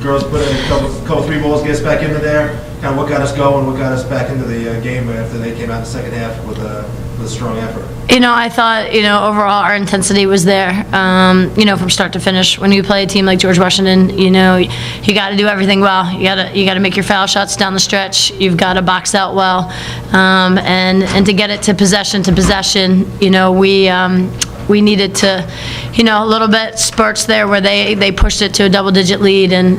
Girls put in a couple three balls, gets back into there. Kind of what got us going, what got us back into the game after they came out in the second half with a strong effort. I thought, overall our intensity was there, from start to finish. When you play a team like George Washington, you got to do everything well. You got to make your foul shots down the stretch. You've got to box out well, and to get it to possession, we needed to, a little bit spurts there where they pushed it to a double-digit lead, and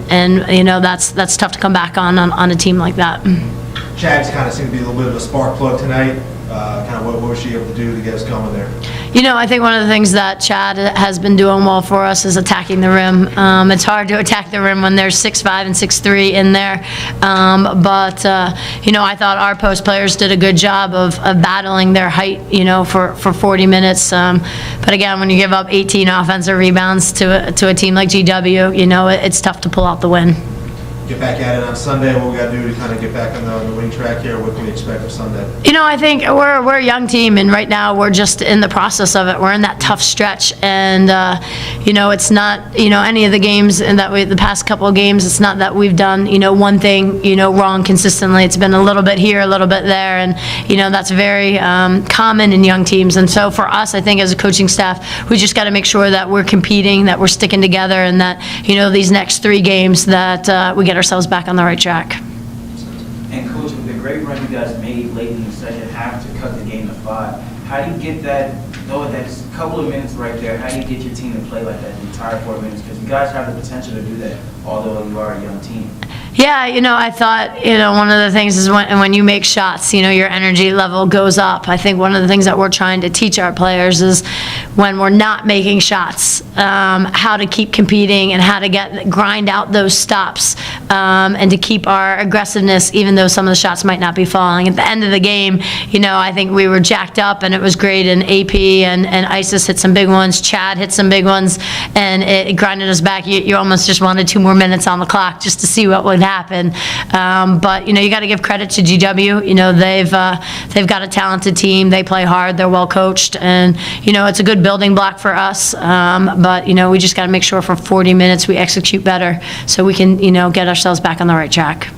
that's tough to come back on a team like that. Chags kind of seemed to be a little bit of a spark plug tonight. Kind of what was she able to do to get us going there? I think one of the things that Chad has been doing well for us is attacking the rim. It's hard to attack the rim when there's 6'5" and 6'3" in there. But I thought our post players did a good job of battling their height, for 40 minutes. But again, when you give up 18 offensive rebounds to a team like GW, it's tough to pull out the win. Get back at it on Sunday. What we got to do to kind of get back on the winning track here? What can we expect for Sunday? I think we're a young team, and right now we're just in the process of it. We're in that tough stretch, and it's not any of the games and the past couple of games. It's not that we've done one thing wrong consistently. It's been a little bit here, a little bit there, and that's very common in young teams. And so for us, I think as a coaching staff, we just got to make sure that we're competing, that we're sticking together, and that these next 3 games that we get ourselves back on the right track. And Coach, with the great run you guys made late in the second half to cut the game to 5, how do you get that couple of minutes right there, how do you get your team to play like that the entire 4 minutes? Because you guys have the potential to do that, although you are a young team. Yeah, I thought, one of the things is when you make shots, your energy level goes up. I think one of the things that we're trying to teach our players is when we're not making shots, how to keep competing and how to grind out those stops, and to keep our aggressiveness, even though some of the shots might not be falling. At the end of the game, I think we were jacked up and it was great, and AP and Isis hit some big ones, Chad hit some big ones, and it grinded us back. You almost just wanted 2 more minutes on the clock just to see what would happen. But you got to give credit to GW. They've got a talented team. They play hard. They're well coached, and it's a good building block for us. But we just got to make sure for 40 minutes we execute better so we can get ourselves back on the right track.